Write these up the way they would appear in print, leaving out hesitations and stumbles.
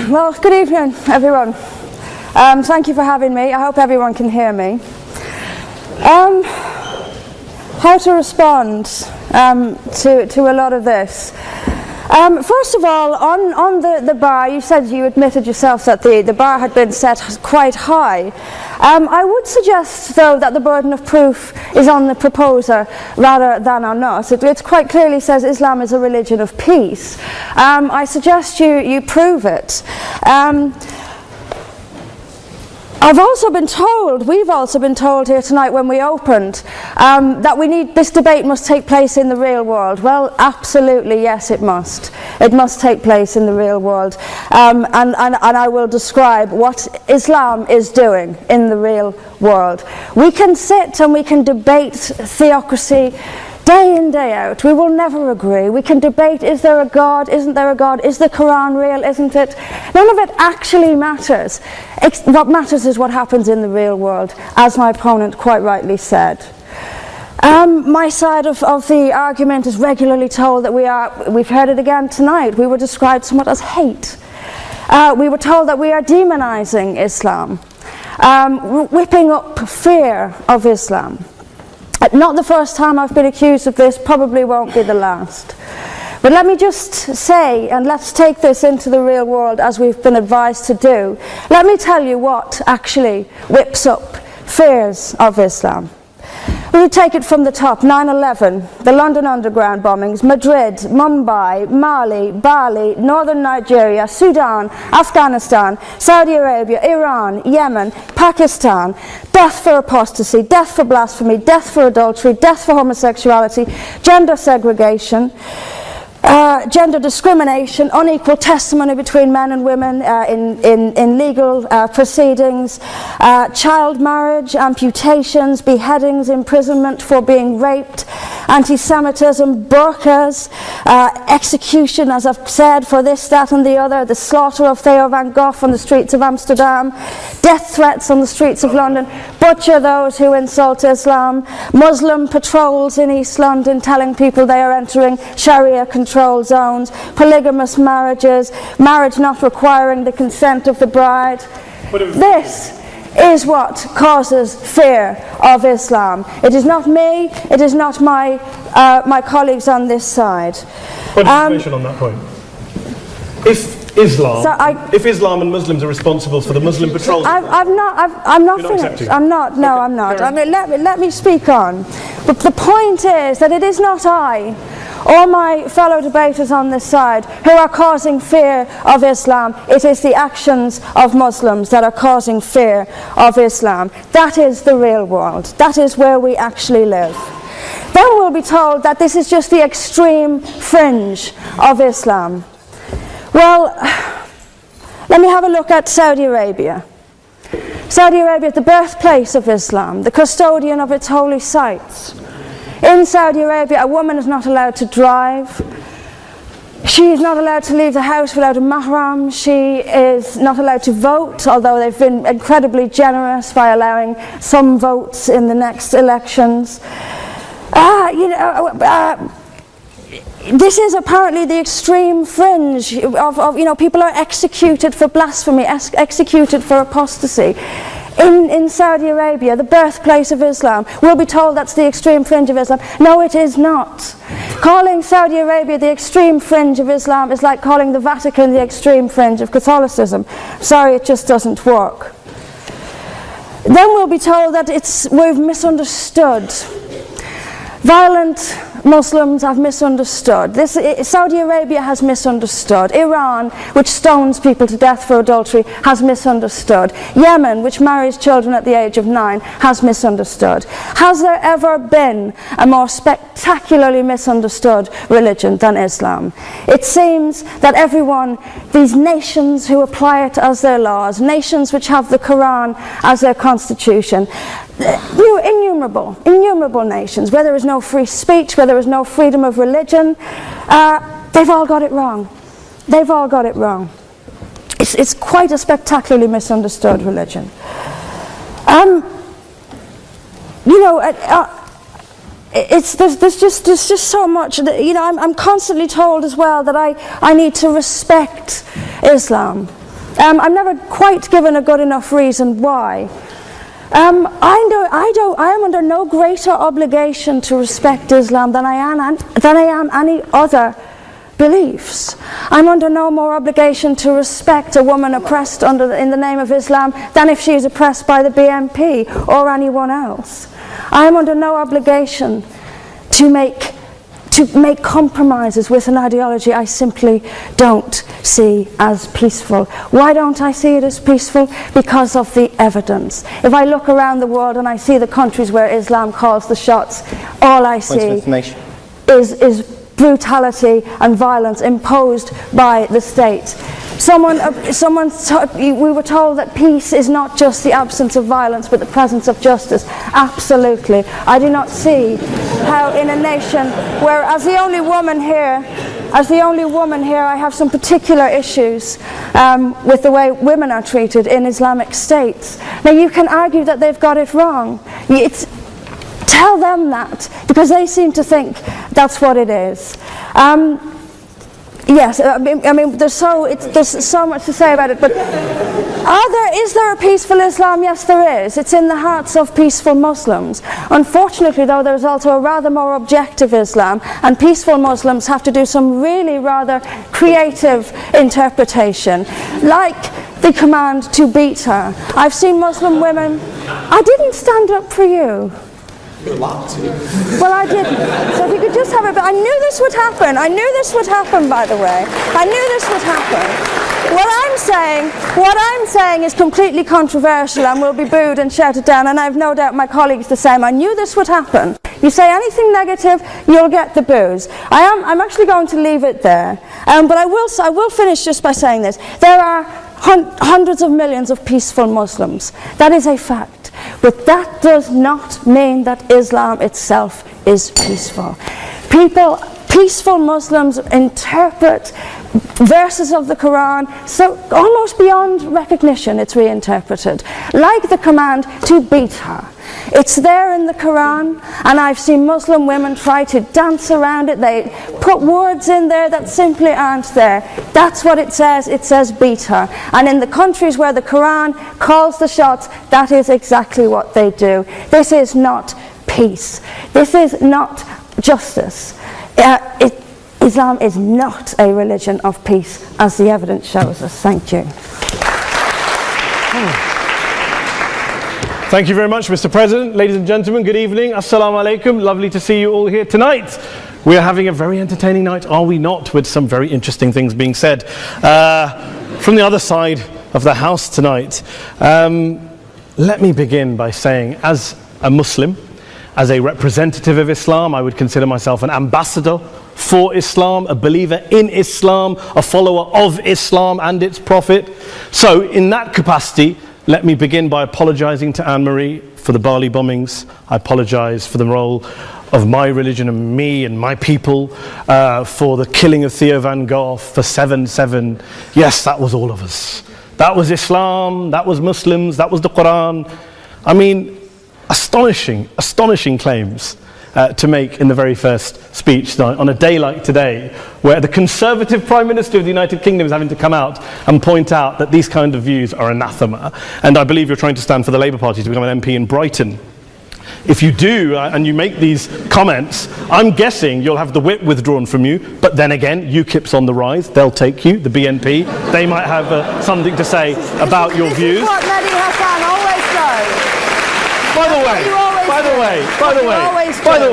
Well, good evening, everyone. Thank you for having me. I hope everyone can hear me. How to respond to a lot of this. First of all, on the bar, you said you admitted yourself that the bar had been set quite high. I would suggest, though, that the burden of proof is on the proposer rather than on us. It quite clearly says Islam is a religion of peace. I suggest you prove it. We've also been told here tonight when we opened that this debate must take place in the real world. Well, absolutely, yes, it must. It must take place in the real world. And I will describe what Islam is doing in the real world. We can sit and we can debate theocracy day in, day out. We will never agree. We can debate, is there a God, isn't there a God, is the Quran real, isn't it? None of it actually matters. What matters is what happens in the real world, as my opponent quite rightly said. My side of the argument is regularly told that we've heard it again tonight, we were described somewhat as hate. We were told that we are demonizing Islam, whipping up fear of Islam. Not the first time I've been accused of this, probably won't be the last. But let me just say, and let's take this into the real world as we've been advised to do. Let me tell you what actually whips up fears of Islam. We take it from the top. 9/11, the London Underground bombings, Madrid, Mumbai, Mali, Bali, Northern Nigeria, Sudan, Afghanistan, Saudi Arabia, Iran, Yemen, Pakistan, death for apostasy, death for blasphemy, death for adultery, death for homosexuality, gender segregation, gender discrimination, unequal testimony between men and women in legal proceedings, child marriage, amputations, beheadings, imprisonment for being raped, anti-Semitism, burqas, execution, as I've said, for this, that and the other, the slaughter of Theo van Gogh on the streets of Amsterdam, death threats on the streets of London, butcher those who insult Islam, Muslim patrols in East London telling people they are entering Sharia control zones, polygamous marriages, marriage not requiring the consent of the bride. This is what causes fear of Islam. It is not me, it is not my colleagues on this side. What information on that point? If Islam and Muslims are responsible for the Muslim patrols, I'm not finished. I'm not. No, I'm not. I mean, let me speak on. But the point is that it is not I or my fellow debaters on this side who are causing fear of Islam. It is the actions of Muslims that are causing fear of Islam. That is the real world. That is where we actually live. Then we'll be told that this is just the extreme fringe of Islam. Well, let me have a look at Saudi Arabia. Saudi Arabia is the birthplace of Islam, the custodian of its holy sites. In Saudi Arabia, a woman is not allowed to drive. She is not allowed to leave the house without a mahram. She is not allowed to vote, although they've been incredibly generous by allowing some votes in the next elections. This is apparently the extreme fringe of people are executed for blasphemy, executed for apostasy. In Saudi Arabia, the birthplace of Islam, we'll be told that's the extreme fringe of Islam. No, it is not. Calling Saudi Arabia the extreme fringe of Islam is like calling the Vatican the extreme fringe of Catholicism. Sorry, it just doesn't work. Then we'll be told that we've misunderstood. Violent Muslims have misunderstood. Saudi Arabia has misunderstood. Iran, which stones people to death for adultery, has misunderstood. Yemen, which marries children at the age of 9, has misunderstood. Has there ever been a more spectacularly misunderstood religion than Islam? It seems that these nations who apply it as their laws, nations which have the Quran as their constitution, innumerable nations, where there is no free speech, where there is no freedom of religion, they've all got it wrong. They've all got it wrong. It's quite a spectacularly misunderstood religion. There's just so much. I'm constantly told as well that I need to respect Islam. I'm never quite given a good enough reason why. I am under no greater obligation to respect Islam than I am any other beliefs. I'm under no more obligation to respect a woman oppressed in the name of Islam than if she is oppressed by the BNP or anyone else. I am under no obligation to make compromises with an ideology I simply don't see as peaceful. Why don't I see it as peaceful? Because of the evidence. If I look around the world and I see the countries where Islam calls the shots, all I see is brutality and violence imposed by the state. We were told that peace is not just the absence of violence but the presence of justice. Absolutely. I do not see how in a nation where, as the only woman here, I have some particular issues with the way women are treated in Islamic states. Now you can argue that they've got it wrong. Tell them that, because they seem to think that's what it is. Yes, I mean, there's so much to say about it, but is there a peaceful Islam? Yes, there is. It's in the hearts of peaceful Muslims. Unfortunately, though, there's also a rather more objective Islam, and peaceful Muslims have to do some really rather creative interpretation, like the command to beat her. I've seen Muslim women. I didn't stand up for you. Well, I didn't. So if you could just have it. But I knew this would happen. I knew this would happen, by the way. I knew this would happen. What I'm saying is completely controversial and will be booed and shouted down, and I have no doubt my colleagues the same. I knew this would happen. You say anything negative, you'll get the boos. I'm actually going to leave it there. But I will finish just by saying this. There are hundreds of millions of peaceful Muslims. That is a fact. But that does not mean that Islam itself is peaceful. Peaceful Muslims interpret verses of the Quran so almost beyond recognition it's reinterpreted. Like the command to beat her. It's there in the Quran, and I've seen Muslim women try to dance around it. They put words in there that simply aren't there. That's what it says. It says beat her. And in the countries where the Quran calls the shots, that is exactly what they do. This is not peace. This is not justice. Islam is not a religion of peace, as the evidence shows us. Thank you. Thank you very much, Mr. President. Ladies and gentlemen, good evening. Assalamu alaikum. Lovely to see you all here tonight. We are having a very entertaining night, are we not? With some very interesting things being said from the other side of the house tonight. Let me begin by saying, as a Muslim, as a representative of Islam, I would consider myself an ambassador for Islam, a believer in Islam, a follower of Islam and its Prophet. So in that capacity, let me begin by apologizing to Anne-Marie for the Bali bombings. I apologize for the role of my religion and me and my people, for the killing of Theo van Gogh, for 7/7. Yes, that was all of us. That was Islam, that was Muslims, that was the Quran. I mean, astonishing claims to make in the very first speech tonight, on a day like today, where the Conservative Prime Minister of the United Kingdom is having to come out and point out that these kind of views are anathema. And I believe you're trying to stand for the Labour Party to become an MP in Brighton. If you do, and you make these comments, I'm guessing you'll have the whip withdrawn from you, but then again, UKIP's on the rise, they'll take you, the BNP, they might have something to say about your views. This is what Mehdi Hassan always does. By the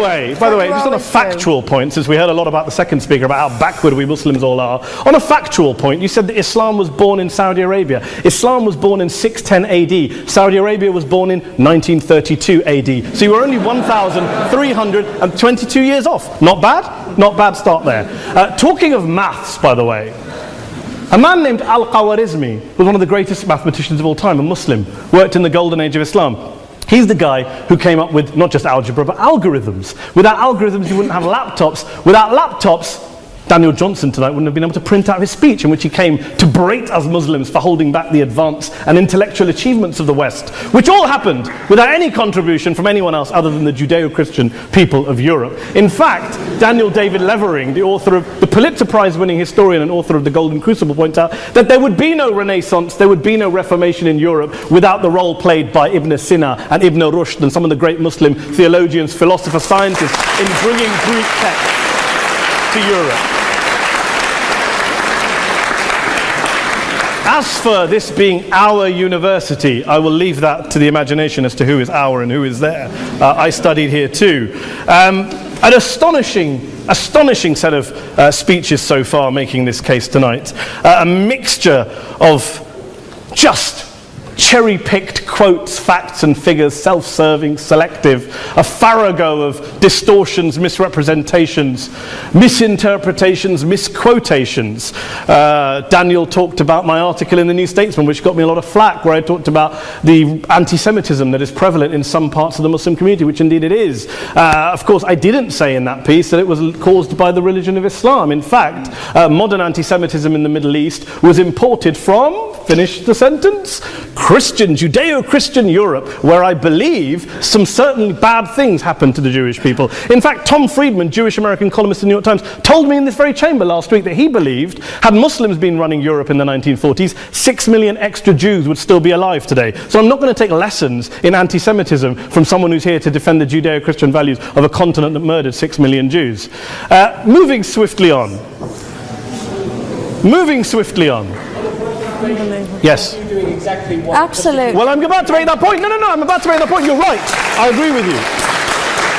way, just on a factual point, since we heard a lot about the second speaker, about how backward we Muslims all are, on a factual point, you said that Islam was born in Saudi Arabia. Islam was born in 610 AD. Saudi Arabia was born in 1932 AD. So you were only 1,322 years off. Not bad? Not bad start there. Talking of maths, by the way, a man named Al-Khawarizmi was one of the greatest mathematicians of all time, a Muslim, worked in the golden age of Islam. He's the guy who came up with not just algebra, but algorithms. Without algorithms, you wouldn't have laptops. Without laptops, Daniel Johnson tonight wouldn't have been able to print out his speech in which he came to berate us Muslims for holding back the advance and intellectual achievements of the West, which all happened without any contribution from anyone else other than the Judeo-Christian people of Europe. In fact, Daniel David Levering, the author of the Pulitzer Prize-winning historian and author of The Golden Crucible, points out that there would be no Renaissance, there would be no Reformation in Europe without the role played by Ibn Sina and Ibn Rushd and some of the great Muslim theologians, philosophers, scientists in bringing Greek texts to Europe. As for this being our university, I will leave that to the imagination as to who is our and who is there. I studied here too. An astonishing set of speeches so far making this case tonight. A mixture of just cherry-picked quotes, facts and figures, self-serving, selective, a farrago of distortions, misrepresentations, misinterpretations, misquotations. Daniel talked about my article in the New Statesman, which got me a lot of flack, where I talked about the anti-Semitism that is prevalent in some parts of the Muslim community, which indeed it is. Of course, I didn't say in that piece that it was caused by the religion of Islam. In fact, modern anti-Semitism in the Middle East was imported from, finish the sentence, Christian, Judeo-Christian Europe, where I believe some certainly bad things happened to the Jewish people. In fact, Tom Friedman, Jewish-American columnist in the New York Times, told me in this very chamber last week that he believed, had Muslims been running Europe in the 1940s, 6 million extra Jews would still be alive today. So I'm not going to take lessons in anti-Semitism from someone who's here to defend the Judeo-Christian values of a continent that murdered 6 million Jews. Moving swiftly on. Yes. Absolutely. Well, I'm about to make that point. No, I'm about to make that point. You're right. I agree with you.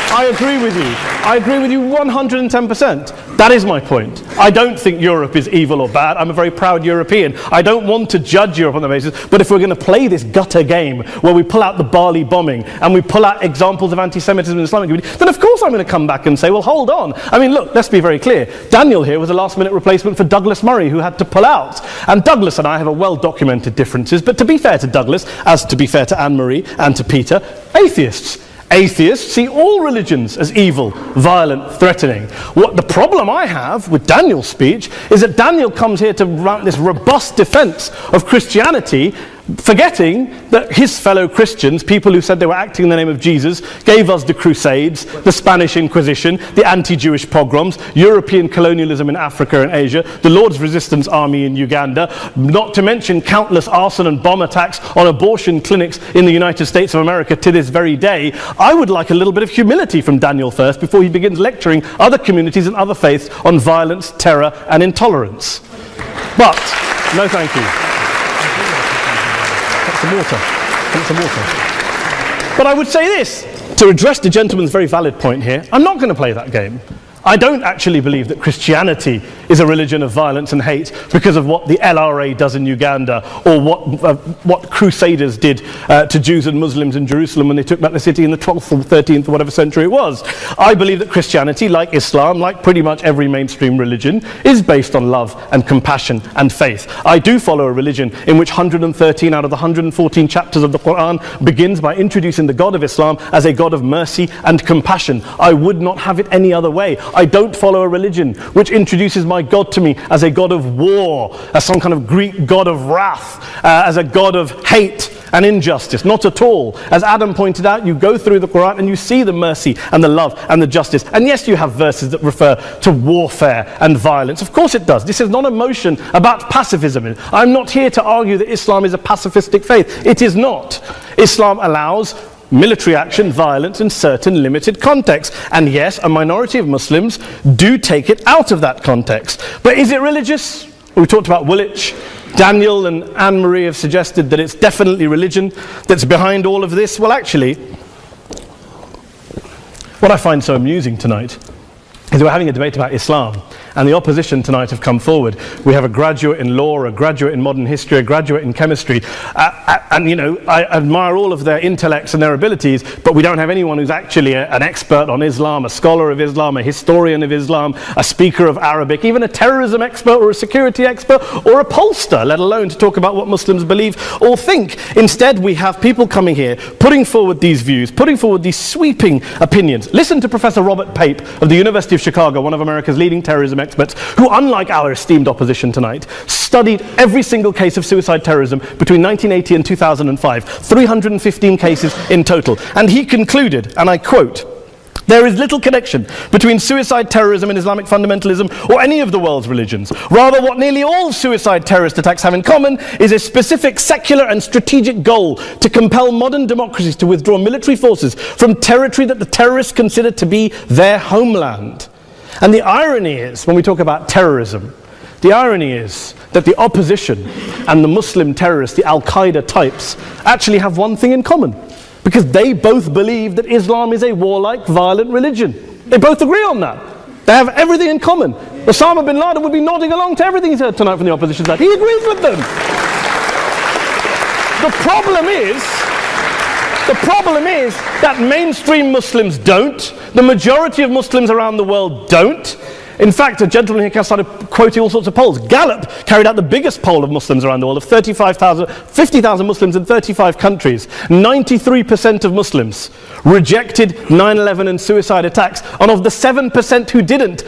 I agree with you 110%. That is my point. I don't think Europe is evil or bad. I'm a very proud European. I don't want to judge Europe on the basis, but if we're going to play this gutter game where we pull out the Bali bombing and we pull out examples of anti-Semitism in the Islamic community, then of course I'm going to come back and say, well, hold on. I mean, look, let's be very clear. Daniel here was a last-minute replacement for Douglas Murray, who had to pull out. And Douglas and I have a well-documented differences, but to be fair to Douglas, as to be fair to Anne-Marie and to Peter, Atheists see all religions as evil, violent, threatening. What the problem I have with Daniel's speech is that Daniel comes here to run this robust defense of Christianity, forgetting that his fellow Christians, people who said they were acting in the name of Jesus, gave us the Crusades, the Spanish Inquisition, the anti-Jewish pogroms, European colonialism in Africa and Asia, the Lord's Resistance Army in Uganda, not to mention countless arson and bomb attacks on abortion clinics in the United States of America to this very day. I would like a little bit of humility from Daniel first before he begins lecturing other communities and other faiths on violence, terror and intolerance. But, no thank you. Some water. But I would say this, to address the gentleman's very valid point here, I'm not going to play that game. I don't actually believe that Christianity is a religion of violence and hate because of what the LRA does in Uganda or what Crusaders did to Jews and Muslims in Jerusalem when they took back the city in the 12th or 13th or whatever century it was. I believe that Christianity, like Islam, like pretty much every mainstream religion, is based on love and compassion and faith. I do follow a religion in which 113 out of the 114 chapters of the Quran begins by introducing the God of Islam as a God of mercy and compassion. I would not have it any other way. I don't follow a religion which introduces my God to me as a God of war, as some kind of Greek God of wrath, as a God of hate and injustice. Not at all. As Adam pointed out, you go through the Quran and you see the mercy and the love and the justice. And yes, you have verses that refer to warfare and violence. Of course it does. This is not a motion about pacifism. I'm not here to argue that Islam is a pacifistic faith. It is not. Islam allows military action, violence in certain limited contexts. And yes, a minority of Muslims do take it out of that context. But is it religious? We talked about Woolwich. Daniel and Anne-Marie have suggested that it's definitely religion that's behind all of this. Well, actually, what I find so amusing tonight is we're having a debate about Islam, and the opposition tonight have come forward. We have a graduate in law, a graduate in modern history, a graduate in chemistry, and you know, I admire all of their intellects and their abilities, but we don't have anyone who's actually an expert on Islam, a scholar of Islam, a historian of Islam, a speaker of Arabic, even a terrorism expert or a security expert or a pollster, let alone to talk about what Muslims believe or think. Instead, we have people coming here, putting forward these views, putting forward these sweeping opinions. Listen to Professor Robert Pape of the University of Chicago, one of America's leading terrorism experts, who, unlike our esteemed opposition tonight, studied every single case of suicide terrorism between 1980 and 2005, 315 cases in total. And he concluded, and I quote, "There is little connection between suicide terrorism and Islamic fundamentalism or any of the world's religions. Rather, what nearly all suicide terrorist attacks have in common is a specific secular and strategic goal to compel modern democracies to withdraw military forces from territory that the terrorists consider to be their homeland." And the irony is, when we talk about terrorism, the irony is that the opposition and the Muslim terrorists, the Al-Qaeda types, actually have one thing in common. Because they both believe that Islam is a warlike, violent religion. They both agree on that. They have everything in common. Osama bin Laden would be nodding along to everything he's heard tonight from the opposition side. He agrees with them. The problem is that mainstream Muslims don't. The majority of Muslims around the world don't. In fact, a gentleman here started quoting all sorts of polls. Gallup carried out the biggest poll of Muslims around the world, of 50,000 Muslims in 35 countries. 93% of Muslims rejected 9/11 and suicide attacks, and of the 7% who didn't,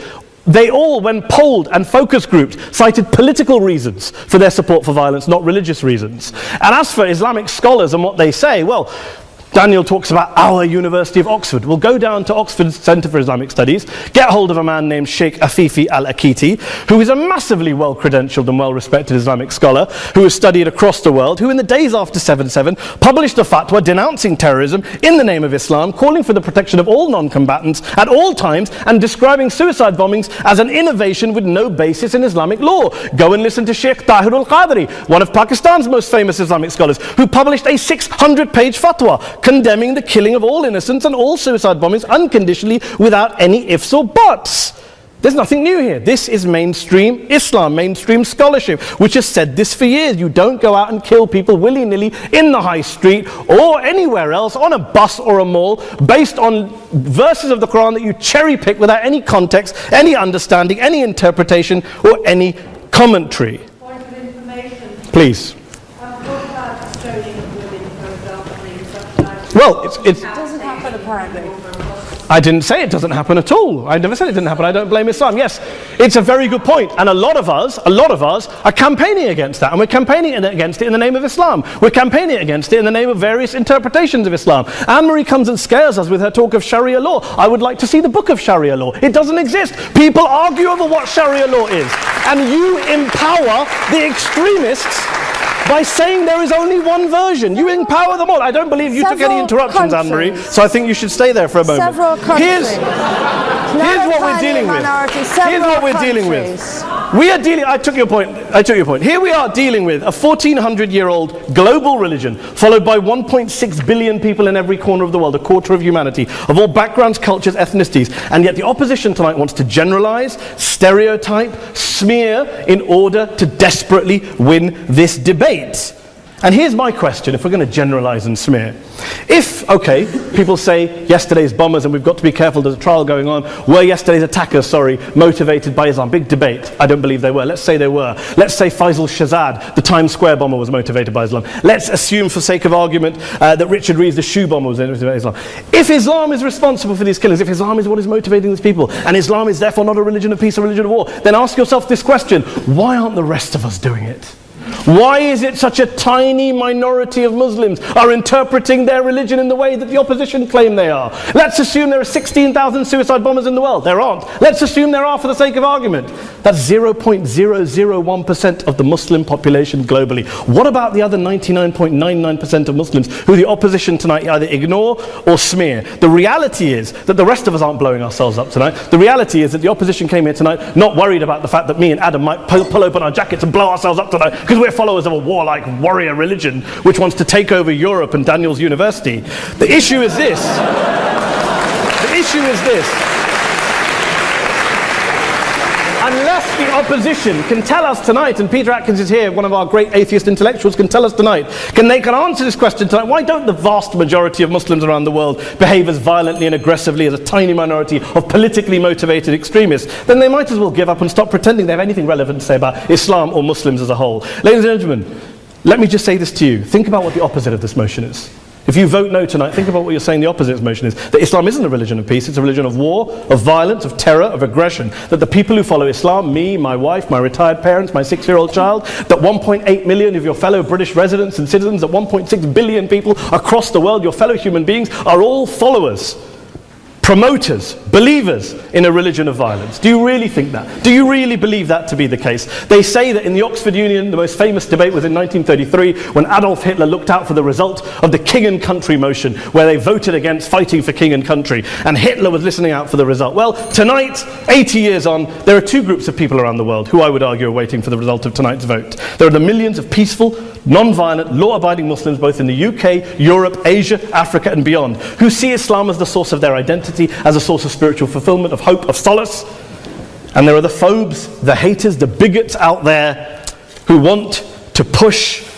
they all, when polled and focus grouped, cited political reasons for their support for violence, not religious reasons. And as for Islamic scholars and what they say, well, Daniel talks about our University of Oxford. We'll go down to Oxford Centre for Islamic Studies, get hold of a man named Sheikh Afifi al-Akiti, who is a massively well-credentialed and well-respected Islamic scholar, who has studied across the world, who in the days after 7/7 published a fatwa denouncing terrorism in the name of Islam, calling for the protection of all non-combatants at all times, and describing suicide bombings as an innovation with no basis in Islamic law. Go and listen to Sheikh Tahir al-Qadri, one of Pakistan's most famous Islamic scholars, who published a 600-page fatwa condemning the killing of all innocents and all suicide bombings unconditionally without any ifs or buts. There's nothing new here. This is mainstream Islam, mainstream scholarship, which has said this for years. You don't go out and kill people willy-nilly in the high street or anywhere else, on a bus or a mall, based on verses of the Quran that you cherry-pick without any context, any understanding, any interpretation, or any commentary. Point of information. Please. What about stoning of women, for example, in such Well, It doesn't happen apparently. I didn't say it doesn't happen at all. I never said it didn't happen. I don't blame Islam. Yes, it's a very good point. And a lot of us are campaigning against that. And we're campaigning against it in the name of Islam. We're campaigning against it in the name of various interpretations of Islam. Anne-Marie comes and scares us with her talk of Sharia law. I would like to see the book of Sharia law. It doesn't exist. People argue over what Sharia law is. And you empower the extremists by saying there is only one version. You empower them all. I don't believe you took any interruptions, Anne-Marie, so I think you should stay there for a moment. Several countries. Here's what we're dealing with. Here's what we're dealing with. We are dealing, I took your point. Here we are dealing with a 1400-year-old global religion, followed by 1.6 billion people in every corner of the world, a quarter of humanity, of all backgrounds, cultures, ethnicities. And yet the opposition tonight wants to generalize, stereotype, smear, in order to desperately win this debate. And here's my question, if we're going to generalize and smear. If, okay, people say yesterday's bombers, and we've got to be careful, there's a trial going on, were yesterday's attackers, motivated by Islam? Big debate. I don't believe they were. Let's say they were. Let's say Faisal Shahzad, the Times Square bomber, was motivated by Islam. Let's assume, for sake of argument, that Richard Reeves, the shoe bomber, was motivated by Islam. If Islam is responsible for these killings, if Islam is what is motivating these people, and Islam is therefore not a religion of peace, a religion of war, then ask yourself this question: why aren't the rest of us doing it? Why is it such a tiny minority of Muslims are interpreting their religion in the way that the opposition claim they are? Let's assume there are 16,000 suicide bombers in the world. There aren't. Let's assume there are for the sake of argument. That's 0.001% of the Muslim population globally. What about the other 99.99% of Muslims who the opposition tonight either ignore or smear? The reality is that the rest of us aren't blowing ourselves up tonight. The reality is that the opposition came here tonight not worried about the fact that me and Adam might pull open our jackets and blow ourselves up tonight because we're followers of a warlike warrior religion which wants to take over Europe and Daniel's university. The issue is this. Unless the opposition can tell us tonight, and Peter Atkins is here, one of our great atheist intellectuals, can tell us tonight, they can answer this question tonight: why don't the vast majority of Muslims around the world behave as violently and aggressively as a tiny minority of politically motivated extremists? Then they might as well give up and stop pretending they have anything relevant to say about Islam or Muslims as a whole. Ladies and gentlemen, let me just say this to you. Think about what the opposite of this motion is. If you vote no tonight, think about what you're saying the opposite motion is. That Islam isn't a religion of peace, it's a religion of war, of violence, of terror, of aggression. That the people who follow Islam, me, my wife, my retired parents, my 6-year-old child, that 1.8 million of your fellow British residents and citizens, that 1.6 billion people across the world, your fellow human beings, are all followers, promoters, believers in a religion of violence. Do you really think that? Do you really believe that to be the case? They say that in the Oxford Union, the most famous debate was in 1933 when Adolf Hitler looked out for the result of the King and Country motion, where they voted against fighting for King and Country, and Hitler was listening out for the result. Well, tonight, 80 years on, there are two groups of people around the world who I would argue are waiting for the result of tonight's vote. There are the millions of peaceful, non-violent, law-abiding Muslims both in the UK, Europe, Asia, Africa and beyond, who see Islam as the source of their identity, as a source of spiritual fulfillment, of hope, of solace. And there are the phobes, the haters, the bigots out there who want to push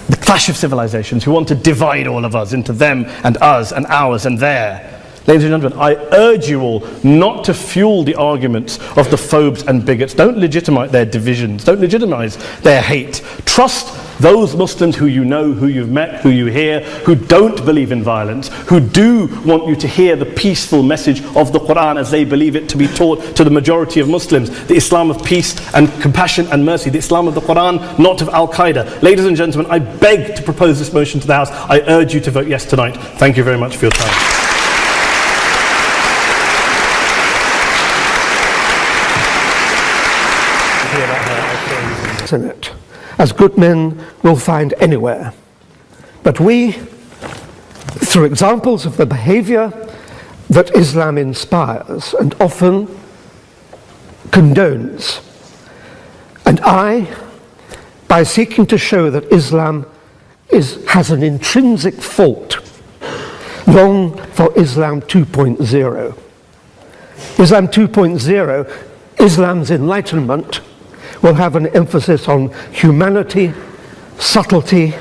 the clash of civilizations, who want to divide all of us into them and us and ours and their. Ladies and gentlemen, I urge you all not to fuel the arguments of the phobes and bigots. Don't legitimize their divisions. Don't legitimize their hate. Trust those Muslims who you know, who you've met, who you hear, who don't believe in violence, who do want you to hear the peaceful message of the Quran as they believe it to be taught to the majority of Muslims. The Islam of peace and compassion and mercy. The Islam of the Quran, not of Al-Qaeda. Ladies and gentlemen, I beg to propose this motion to the House. I urge you to vote yes tonight. Thank you very much for your time. In it, as good men will find anywhere. But we, through examples of the behavior that Islam inspires and often condones, and by seeking to show that Islam has an intrinsic fault, long for Islam 2.0. Islam 2.0, Islam's enlightenment, will have an emphasis on humanity, subtlety,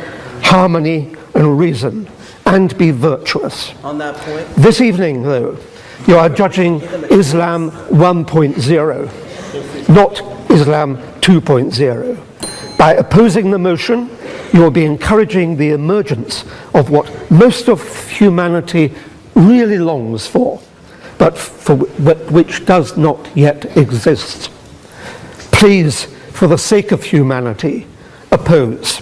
harmony, and reason, and be virtuous. On that point, this evening, though, you are judging Islam 1.0, not Islam 2.0. By opposing the motion, you will be encouraging the emergence of what most of humanity really longs for, but which does not yet exist. Please, for the sake of humanity, oppose.